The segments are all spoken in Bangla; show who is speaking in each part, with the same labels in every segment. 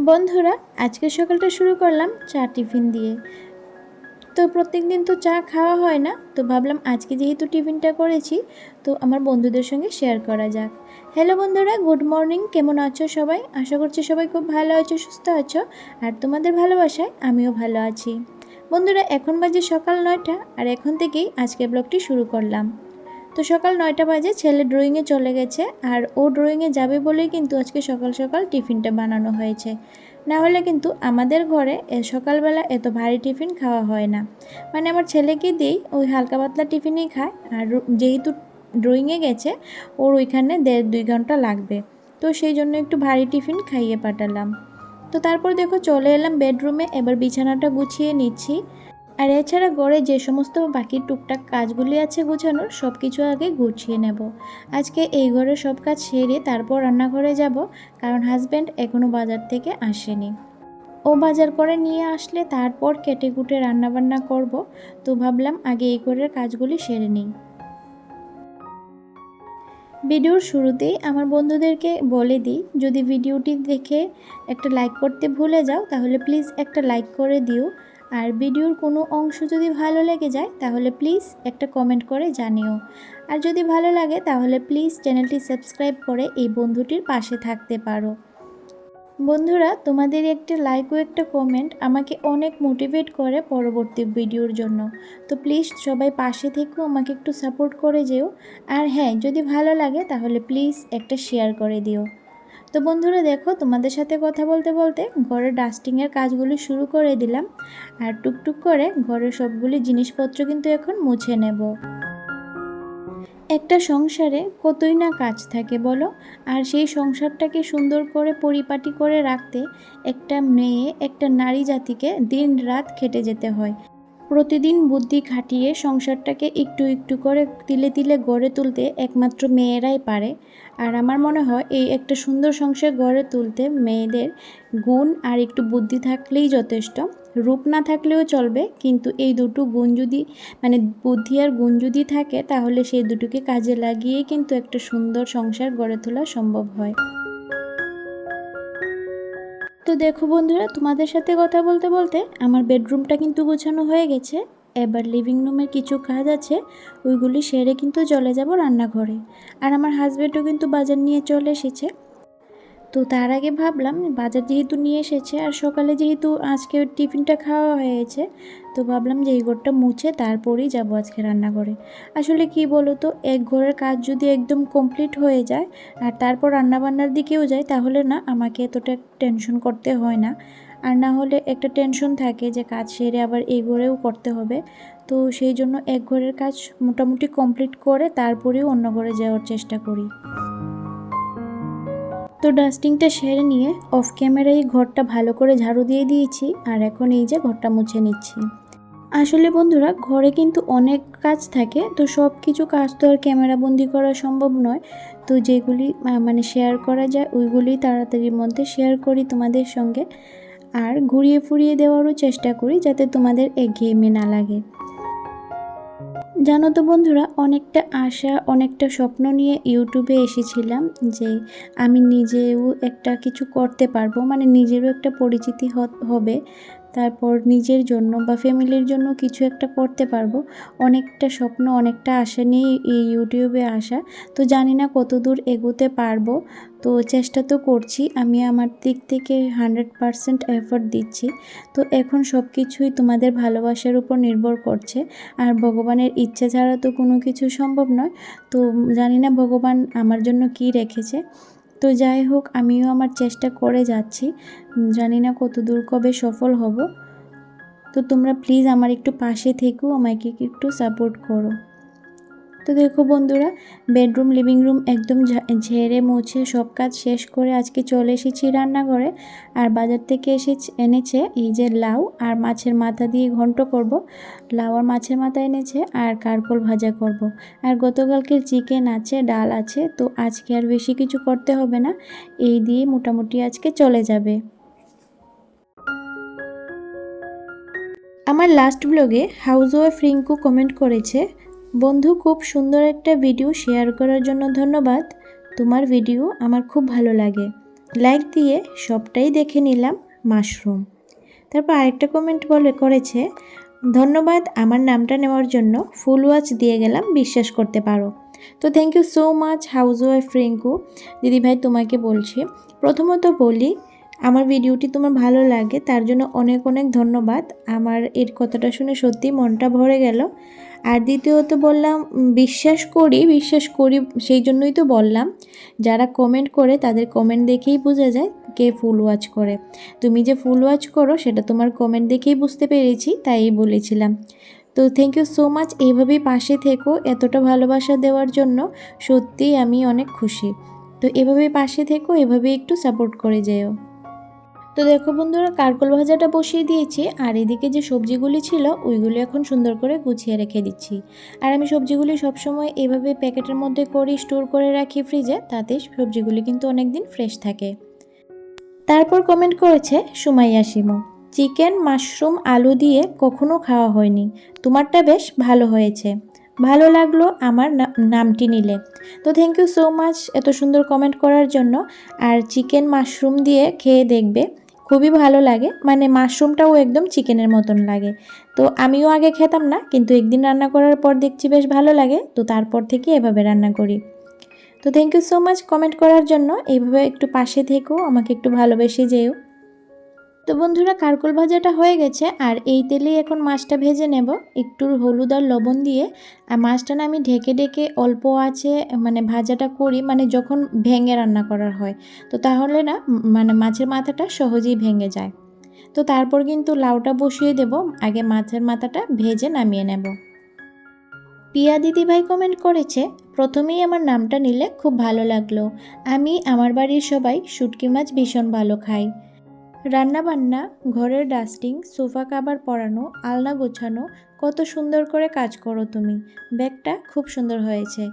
Speaker 1: বন্ধুরা, আজকে সকালটা শুরু করলাম চা টিফিন দিয়ে। তো প্রত্যেক দিন তো চা খাওয়া হয় না, তো ভাবলাম আজকে যেহেতু টিফিনটা করেছি তো আমার বন্ধুদের সঙ্গে শেয়ার করা যাক। হ্যালো বন্ধুরা, গুড মর্নিং। কেমন আছো সবাই? আশা করছি সবাই খুব ভালো আছো, সুস্থ আছো, আর তোমাদের ভালোবাসায় আমিও ভালো আছি। বন্ধুরা, এখন বাজে সকাল 9টা, আর এখন থেকেই আজকে ব্লগটি শুরু করলাম। তো সকাল 9টা বাজে, ছেলে ড্রয়িংয়ে চলে গেছে, আর ও ড্রয়িংয়ে যাবে বলেই কিন্তু আজকে সকাল সকাল টিফিনটা বানানো হয়েছে। না হলে কিন্তু আমাদের ঘরে সকালবেলা এত ভারী টিফিন খাওয়া হয় না। মানে আমার ছেলেকে দিই, ওই হালকা পাতলা টিফিনই খায়। আর যেহেতু ড্রয়িংয়ে গেছে, ওর ওইখানে 1.5-2 ঘন্টা লাগবে, তো সেই জন্য একটু ভারী টিফিন খাইয়ে পাঠালাম। তো তারপর দেখো চলে এলাম বেডরুমে, এবার বিছানাটা গুছিয়ে নিচ্ছি। আর এছাড়া ঘরে যে সমস্ত বাকি টুকটাক কাজগুলি আছে গুছানোর, সব কিছু আগে গুছিয়ে নেব। আজকে এই ঘরের সব কাজ সেরে তারপর রান্নাঘরে যাব, কারণ হাজব্যান্ড এখনও বাজার থেকে আসেনি। ও বাজার করে নিয়ে আসলে তারপর কেটে কুটে রান্নাবান্না করব। তো ভাবলাম আগে এই ঘরের কাজগুলি সেরে নিই। ভিডিওর শুরুতেই আমার বন্ধুদেরকে বলে দিই, যদি ভিডিওটি দেখে একটা লাইক করতে ভুলে যাও তাহলে প্লিজ একটা লাইক করে দিও। আর ভিডিওর কোনো অংশ যদি ভালো লেগে যায় তাহলে প্লিজ একটা কমেন্ট করে জানিও। আর যদি ভালো লাগে তাহলে প্লিজ চ্যানেলটি সাবস্ক্রাইব করে এই বন্ধুটির পাশে থাকতে পারো। বন্ধুরা, তোমাদের একটা লাইক ও একটা কমেন্ট আমাকে অনেক মোটিভেট করে পরবর্তী ভিডিওর জন্য। তো প্লিজ সবাই পাশে থেকেও আমাকে একটু সাপোর্ট করে যেও। আর হ্যাঁ, যদি ভালো লাগে তাহলে প্লিজ একটা শেয়ার করে দিও। তো বন্ধুরা দেখো, তোমাদের সাথে কথা বলতে বলতে ঘরের ডাস্টিংয়ের কাজগুলি শুরু করে দিলাম। আর টুকটুক করে ঘরের সবগুলি জিনিসপত্র কিন্তু এখন মুছে নেব। একটা সংসারে কতই না কাজ থাকে বলো, আর সেই সংসারটাকে সুন্দর করে পরিপাটি করে রাখতে একটা মেয়ে, একটা নারী জাতিকে দিন রাত খেটে যেতে হয়। প্রতিদিন বুদ্ধি খাটিয়ে সংসারটাকে একটু একটু করে তিলে তিলে গড়ে তুলতে একমাত্র মেয়েরাই পারে। আর আমার মনে হয় এই একটা সুন্দর সংসার গড়ে তুলতে মেয়েদের গুণ আর একটু বুদ্ধি থাকলেই যথেষ্ট। রূপ না থাকলেও চলবে, কিন্তু এই দুটো গুণ যদি, মানে বুদ্ধি আর গুণ যদি থাকে, তাহলে সেই দুটোকে কাজে লাগিয়েই কিন্তু একটা সুন্দর সংসার গড়ে তোলা সম্ভব হয়। তো দেখো বন্ধুরা, তোমাদের সাথে কথা বলতে বলতে আমার বেডরুমটা কিন্তু গোছানো হয়ে গেছে। এবার লিভিং রুমের কিছু কাজ আছে, ওইগুলি সেরে কিন্তু চলে যাব রান্নাঘরে। আর আমার হাজব্যান্ডও কিন্তু বাজার নিয়ে চলে এসেছে। তো তার আগে ভাবলাম, বাজার যেহেতু নিয়ে এসেছে আর সকালে যেহেতু আজকে টিফিনটা খাওয়া হয়েছে, তো ভাবলাম যে এই ঘরটা মুছে তারপরেই যাব আজকে রান্নাঘরে। আসলে কি বলো তো, এক ঘরের কাজ যদি একদম কমপ্লিট হয়ে যায় আর তারপর রান্নাবান্নার দিকেও যায়, তাহলে না আমাকে এতটা টেনশন করতে হয় না। আর না হলে একটা টেনশন থাকে যে কাজ সেরে আবার এই ঘরেও করতে হবে। তো সেই জন্য এক ঘরের কাজ মোটামুটি কমপ্লিট করে তারপরেও অন্য ঘরে যাওয়ার চেষ্টা করি। তো ডাস্টিংটা সেরে নিয়ে অফ ক্যামেরায় ঘরটা ভালো করে ঝাড়ু দিয়ে দিয়েছি, আর এখন এই যে ঘরটা মুছে নিচ্ছি। আসলে বন্ধুরা, ঘরে কিন্তু অনেক কাজ থাকে, তো সব কিছু কাজ তো আর ক্যামেরাবন্দি করা সম্ভব নয়। তো যেগুলি মানে শেয়ার করা যায় ওইগুলি তাড়াতাড়ির মধ্যে শেয়ার করি তোমাদের সঙ্গে। আর ঘুরিয়ে ফুরিয়ে দেওয়ারও চেষ্টা করি যাতে তোমাদের একঘেয়েমি না লাগে। জানো তো বন্ধুরা, অনেকটা আশা, অনেকটা স্বপ্ন নিয়ে ইউটিউবে এসেছিলাম যে আমি নিজেও একটা কিছু করতে পারবো, মানে নিজেরও একটা পরিচিতি হবে, তারপর নিজের জন্য বা ফ্যামিলির জন্য কিছু একটা করতে পারবো। অনেকটা স্বপ্ন, অনেকটা আশা নিয়ে এই ইউটিউবে আসা। তো জানি না কত দূর এগোতে পারবো, তো চেষ্টা তো করছি। আমি আমার দিক থেকে 100% এফর্ট দিচ্ছি। তো এখন সব কিছুই তোমাদের ভালোবাসার উপর নির্ভর করছে, আর ভগবানের ইচ্ছা ছাড়া তো কোনো কিছু সম্ভব নয়। তো জানি না ভগবান আমার জন্য কি রেখেছে। তো যাই হোক, আমিও আমার চেষ্টা করে যাচ্ছি, জানি না কত দূর কবে সফল হব। তো তোমরা প্লিজ আমার একটু পাশে থেকেও আমাকে একটু সাপোর্ট করো। তো দেখো বন্ধুরা, বেডরুম লিভিং রুম একদম ঝেড়ে মুছে সব কাজ শেষ করে আজকে চলে এসেছি রান্নাঘরে। আর বাজার থেকে এনেছে এই যে লাউ আর মাছের মাথা দিয়ে ঘন্ট করব। লাউ আর মাছের মাথা এনেছে, আর কারকোল ভাজা করব। আর গতকালকের চিকেন আছে, ডাল আছে, তো আজকে আর বেশি কিছু করতে হবে না, এই দিয়ে মোটামুটি আজকে চলে যাবে। আমার লাস্ট ব্লগে হাউস ওয়াইফ রিঙ্কু কমেন্ট করেছে, বন্ধু খুব সুন্দর একটা ভিডিও শেয়ার করার জন্য ধন্যবাদ, তোমার ভিডিও আমার খুব ভালো লাগে। লাইক দিয়ে সবটাই দেখে নিলাম মাশরুম। তারপর আরেকটা কমেন্ট করেছে, ধন্যবাদ আমার নামটা নেওয়ার জন্য, ফুল ওয়াচ দিয়ে গেলাম, বিশ্বাস করতে পারো। তো thank you so much house wife Rinku দিদিভাই, তোমাকে বলছি। প্রথমত বলি, আমার ভিডিওটি তোমার ভালো লাগে তার জন্য অনেক অনেক ধন্যবাদ। আমার এর কথাটা শুনে সত্যি মনটা ভরে গেল। আর দ্বিতীয়ত বললাম বিশ্বাস করি সেই জন্যই তো বললাম, যারা কমেন্ট করে তাদের কমেন্ট দেখেই বোঝা যায় কে ফুল ওয়াচ করে। তুমি যে ফুল ওয়াচ করো সেটা তোমার কমেন্ট দেখেই বুঝতে পেরেছি, তাই বলেছিলাম। তো থ্যাংক ইউ সো মাচ, এইভাবেই পাশে থেকো, এতটা ভালোবাসা দেওয়ার জন্য সত্যিই আমি অনেক খুশি। তো এভাবেই পাশে থেকো, এভাবেই একটু সাপোর্ট করে যেও। তো দেখো বন্ধুরা, কারকল ভাজাটা বসিয়ে দিয়েছি, আর এদিকে যে সবজিগুলি ছিল ওইগুলি এখন সুন্দর করে গুছিয়ে রেখে দিচ্ছি। আর আমি সবজিগুলি সবসময় এভাবে প্যাকেটের মধ্যে করে স্টোর করে রাখি ফ্রিজে, তাতে সবজিগুলি কিন্তু অনেক দিন ফ্রেশ থাকে। তারপর কমেন্ট করেছে সুমাইয়া শিমু, চিকেন মাশরুম আলু দিয়ে কখনো খাওয়া হয়নি, তোমারটা বেশ ভালো হয়েছে, ভালো লাগলো আমার নামটি নিলে। তো থ্যাংক ইউ সো মাচ এত সুন্দর কমেন্ট করার জন্য। আর চিকেন মাশরুম দিয়ে খেয়ে দেখবে, খুবই ভালো লাগে, মানে মাশরুমটাও একদম চিকেনের মতন লাগে। তো আমিও আগে খেতাম না, কিন্তু একদিন রান্না করার পর দেখছি বেশ ভালো লাগে, তো তারপর থেকে এভাবে রান্না করি। তো thank you so much comment করার জন্য। এইভাবে একটু পাশে থেকো, আমাকে একটু ভালোবেসে যেও। তো বন্ধুরা, কারকল ভাজাটা হয়ে গেছে, আর এই তেলেই এখন মাছটা ভেজে নেব একটু হলুদ আর লবণ দিয়ে। আর মাছটা না আমি ঢেকে ঢেকে অল্প আছে মানে ভাজাটা করি, মানে যখন ভেঙে রান্না করার হয়, তো তাহলে না মানে মাছের মাথাটা সহজেই ভেঙে যায়। তো তারপর কিন্তু লাউটা বসিয়ে দেব, আগে মাছের মাথাটা ভেজে নামিয়ে নেব। পিয়া দিদিভাই কমেন্ট করেছে, প্রথমেই আমার নামটা নিলে খুব ভালো লাগলো, আমি আমার বাড়ির সবাই শুটকি মাছ ভীষণ ভালো খাই। রান্নাবান্না, ঘরের ডাস্টিং, সোফা কাভার পরানো, আলনা গোছানো, কত সুন্দর করে কাজ করো তুমি, ব্যাগটা খুব সুন্দর হয়েছে।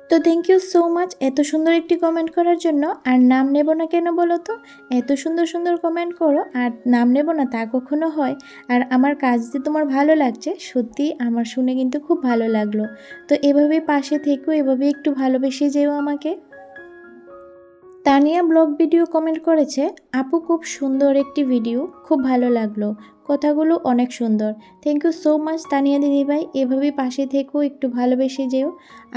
Speaker 1: তো থ্যাংক ইউ সো মাচ এত সুন্দর একটি কমেন্ট করার জন্য। আর নাম নেব না কেন বলো তো, এত সুন্দর সুন্দর কমেন্ট করো আর নাম নেব না তা কখনো হয়? আর আমার কাজ যে তোমার ভালো লাগছে সত্যি আমার শুনে কিন্তু খুব ভালো লাগলো। তো এভাবেই পাশে থেকো, এভাবে একটু ভালোবেসে যেও আমাকে। তানিয়া ব্লগ ভিডিও কমেন্ট করেছে, আপু খুব সুন্দর একটি ভিডিও, খুব ভালো লাগলো, কথাগুলো অনেক সুন্দর। Thank you so much Tania দিদিভাই, এভাবেই পাশে থেকো, একটু ভালোবেসে যেও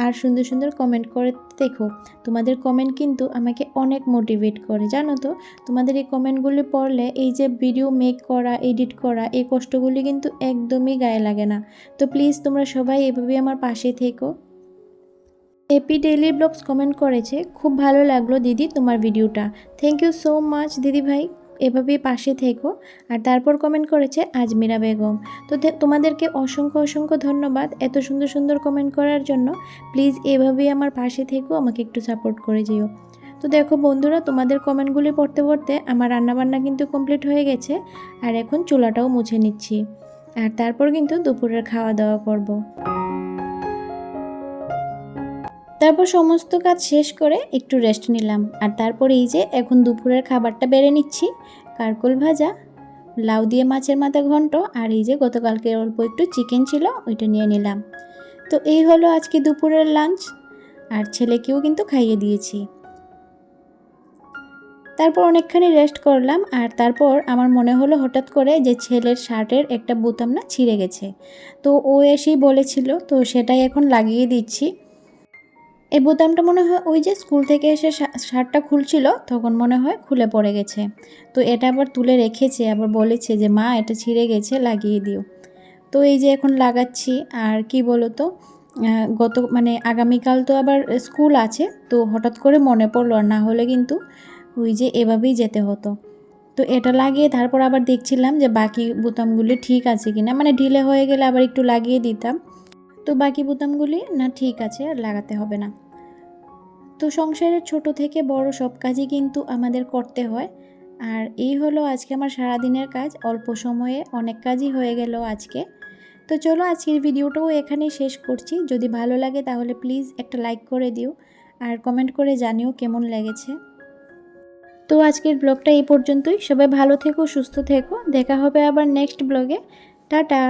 Speaker 1: আর সুন্দর সুন্দর কমেন্ট করে দেখো। তোমাদের কমেন্ট কিন্তু আমাকে অনেক মোটিভেট করে, জানো তো। তোমাদের এই কমেন্টগুলি পড়লে এই যে ভিডিও মেক করা, এডিট করা, এই কষ্টগুলি কিন্তু একদমই গায়ে লাগে না। তো প্লিজ তোমরা সবাই এভাবেই আমার পাশে থেকো। এপি ডেইলি ব্লগস কমেন্ট করেছে, খুব ভালো লাগলো দিদি তোমার ভিডিওটা, থ্যাংক ইউ সো মাচ দিদি ভাই, এভাবেই পাশে থেকো। আর তারপর কমেন্ট করেছে আজমিরা বেগম। তো তোমাদেরকে অসংখ্য অসংখ্য ধন্যবাদ এত সুন্দর সুন্দর কমেন্ট করার জন্য। প্লিজ এভাবেই আমার পাশে থেকো, আমাকে একটু সাপোর্ট করে যেও। তো দেখো বন্ধুরা, তোমাদের কমেন্টগুলি পড়তে পড়তে আমার রান্নাবান্না কিন্তু কমপ্লিট হয়ে গেছে। আর এখন চুলাটাও মুছে নিচ্ছি, আর তারপর কিন্তু দুপুরের খাওয়া দাওয়া করব। তারপর সমস্ত কাজ শেষ করে একটু রেস্ট নিলাম। আর তারপর এই যে এখন দুপুরের খাবারটা বেড়ে নিচ্ছি, কারকল ভাজা, লাউ দিয়ে মাছের মাথা ঘন্ট, আর এই যে গতকালকে অল্প একটু চিকেন ছিল ওইটা নিয়ে নিলাম। তো এই হলো আজকে দুপুরের লাঞ্চ, আর ছেলেকেও কিন্তু খাইয়ে দিয়েছি। তারপর অনেকখানি রেস্ট করলাম। আর তারপর আমার মনে হলো হঠাৎ করে যে ছেলের শার্টের একটা বোতাম না ছিঁড়ে গেছে, তো ও এসেই বলেছিল, তো সেটাই এখন লাগিয়ে দিচ্ছি। এই বোতামটা মনে হয় ওই যে স্কুল থেকে এসে শার্টটা খুলছিল তখন মনে হয় খুলে পড়ে গেছে, তো এটা আবার তুলে রেখেছে, আবার বলেছে যে মা এটা ছিঁড়ে গেছে লাগিয়ে দিও। তো এই যে এখন লাগাচ্ছি। আর কি বলো তো, মানে আগামীকাল তো আবার স্কুল আছে, তো হঠাৎ করে মনে পড়লো, আর না হলে কিন্তু ওই যে এভাবেই যেতে হতো। তো এটা লাগিয়ে তারপর আবার দেখছিলাম যে বাকি বোতামগুলি ঠিক আছে কিনা, মানে ঢিলে হয়ে গেলে আবার একটু লাগিয়ে দিতাম। তো বাকি বোতামগুলি না ঠিক আছে, আর লাগাতে হবে না। তো সংসারের ছোট থেকে বড় সব কাজই কিন্তু আমাদের করতে হয়। আর এই হলো আজকে আমার সারাদিনের কাজ, অল্প সময়ে অনেক কাজই হয়ে গেল আজকে। তো চলো আজকের ভিডিওটাও এখানেই শেষ করছি। যদি ভালো লাগে তাহলে প্লিজ একটা লাইক করে দিও, আর কমেন্ট করে জানিও কেমন লেগেছে। তো আজকের ব্লগটা এই পর্যন্তই, সবাই ভালো থেকো, সুস্থ থেকো, দেখা হবে আবার নেক্সট ব্লগে। টাটা।